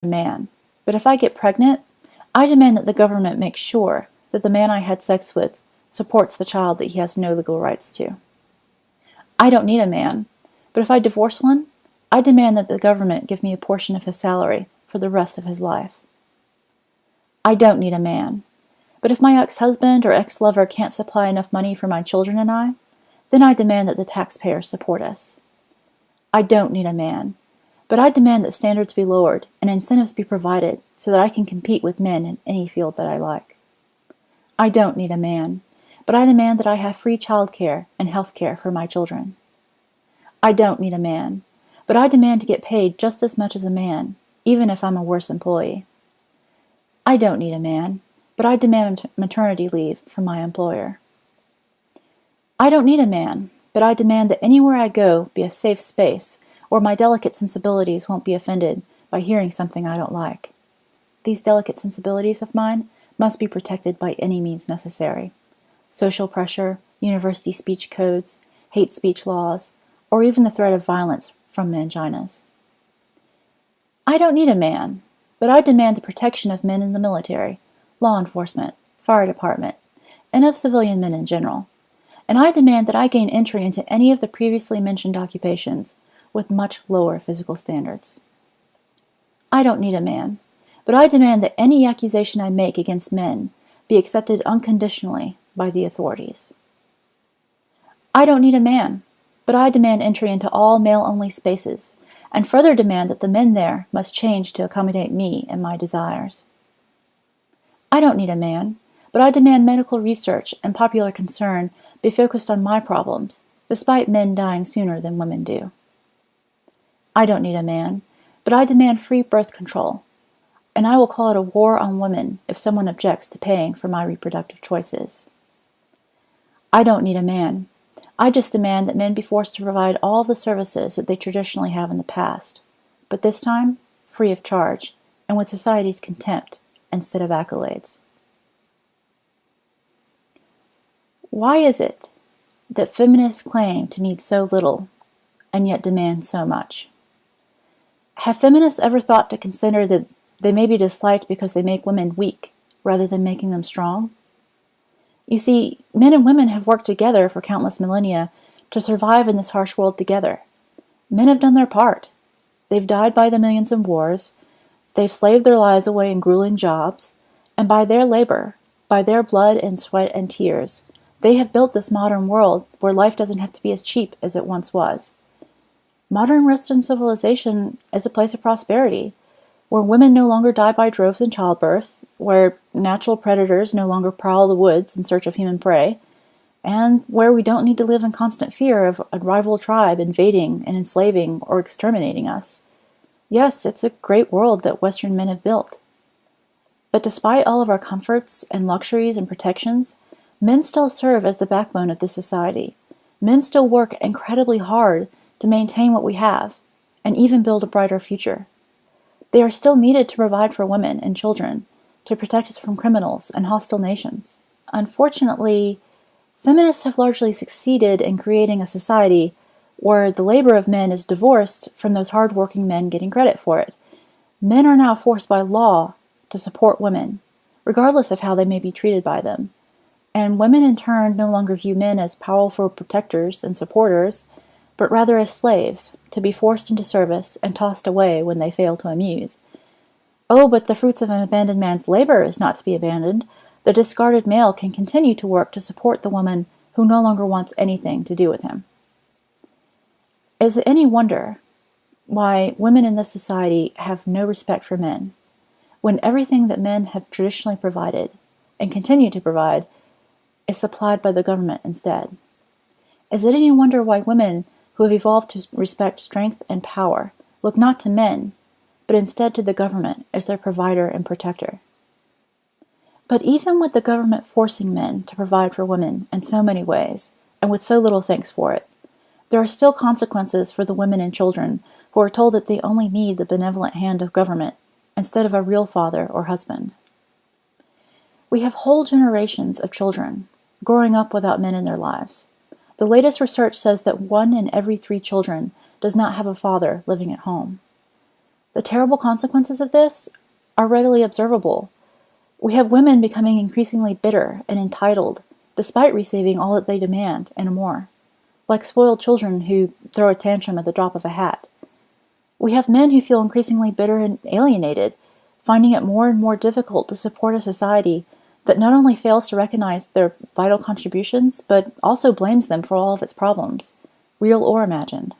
a man, but if I get pregnant, I demand that the government make sure that the man I had sex with supports the child that he has no legal rights to. I don't need a man, but if I divorce one, I demand that the government give me a portion of his salary for the rest of his life. I don't need a man, but if my ex-husband or ex-lover can't supply enough money for my children and I, then I demand that the taxpayers support us. I don't need a man, but I demand that standards be lowered and incentives be provided so that I can compete with men in any field that I like. I don't need a man, but I demand that I have free child care and health care for my children. I don't need a man, but I demand to get paid just as much as a man, even if I'm a worse employee. I don't need a man, but I demand maternity leave from my employer. I don't need a man, but I demand that anywhere I go be a safe space where my delicate sensibilities won't be offended by hearing something I don't like. These delicate sensibilities of mine must be protected by any means necessary. Social pressure, university speech codes, hate speech laws, or even the threat of violence from manginas. I don't need a man, but I demand the protection of men in the military, law enforcement, fire department, and of civilian men in general. And I demand that I gain entry into any of the previously mentioned occupations with much lower physical standards. I don't need a man, but I demand that any accusation I make against men be accepted unconditionally by the authorities. I don't need a man, but I demand entry into all male-only spaces, and further demand that the men there must change to accommodate me and my desires. I don't need a man, but I demand medical research and popular concern be focused on my problems, despite men dying sooner than women do. I don't need a man, but I demand free birth control, and I will call it a war on women if someone objects to paying for my reproductive choices. I don't need a man. I just demand that men be forced to provide all the services that they traditionally have in the past, but this time free of charge and with society's contempt instead of accolades. Why is it that feminists claim to need so little and yet demand so much? Have feminists ever thought to consider that they may be disliked because they make women weak rather than making them strong? You see, men and women have worked together for countless millennia to survive in this harsh world together. Men have done their part. They've died by the millions in wars, they've slaved their lives away in grueling jobs, and by their labor, by their blood and sweat and tears, they have built this modern world where life doesn't have to be as cheap as it once was. Modern Western civilization is a place of prosperity, where women no longer die by droves in childbirth, where natural predators no longer prowl the woods in search of human prey, and where we don't need to live in constant fear of a rival tribe invading and enslaving or exterminating us. Yes, it's a great world that Western men have built. But despite all of our comforts and luxuries and protections, men still serve as the backbone of this society. Men still work incredibly hard to maintain what we have, and even build a brighter future. They are still needed to provide for women and children, to protect us from criminals and hostile nations. Unfortunately, feminists have largely succeeded in creating a society where the labor of men is divorced from those hard-working men getting credit for it. Men are now forced by law to support women, regardless of how they may be treated by them. And women in turn no longer view men as powerful protectors and supporters, but rather as slaves, to be forced into service and tossed away when they fail to amuse. Oh, but the fruits of an abandoned man's labor is not to be abandoned. The discarded male can continue to work to support the woman who no longer wants anything to do with him. Is it any wonder why women in this society have no respect for men, when everything that men have traditionally provided, and continue to provide, is supplied by the government instead? Is it any wonder why women who have evolved to respect strength and power look not to men, but instead to the government as their provider and protector? But even with the government forcing men to provide for women in so many ways, and with so little thanks for it, there are still consequences for the women and children who are told that they only need the benevolent hand of government instead of a real father or husband. We have whole generations of children growing up without men in their lives. The latest research says that 1 in every 3 children does not have a father living at home. The terrible consequences of this are readily observable. We have women becoming increasingly bitter and entitled, despite receiving all that they demand and more, like spoiled children who throw a tantrum at the drop of a hat. We have men who feel increasingly bitter and alienated, finding it more and more difficult to support a society that not only fails to recognize their vital contributions, but also blames them for all of its problems, real or imagined.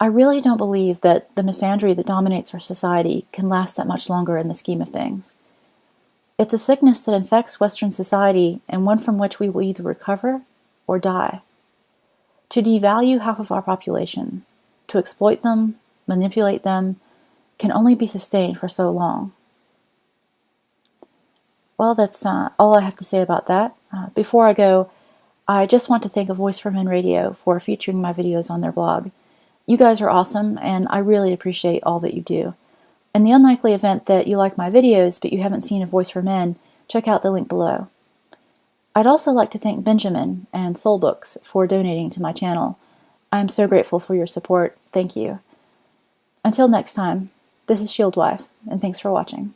I really don't believe that the misandry that dominates our society can last that much longer in the scheme of things. It's a sickness that infects Western society and one from which we will either recover or die. To devalue half of our population, to exploit them, manipulate them, can only be sustained for so long. Well, that's all I have to say about that. Before I go, I just want to thank A Voice for Men Radio for featuring my videos on their blog. You guys are awesome, and I really appreciate all that you do. In the unlikely event that you like my videos, but you haven't seen A Voice for Men, check out the link below. I'd also like to thank Benjamin and Soul Books for donating to my channel. I'm so grateful for your support. Thank you. Until next time, this is Shieldwife, and thanks for watching.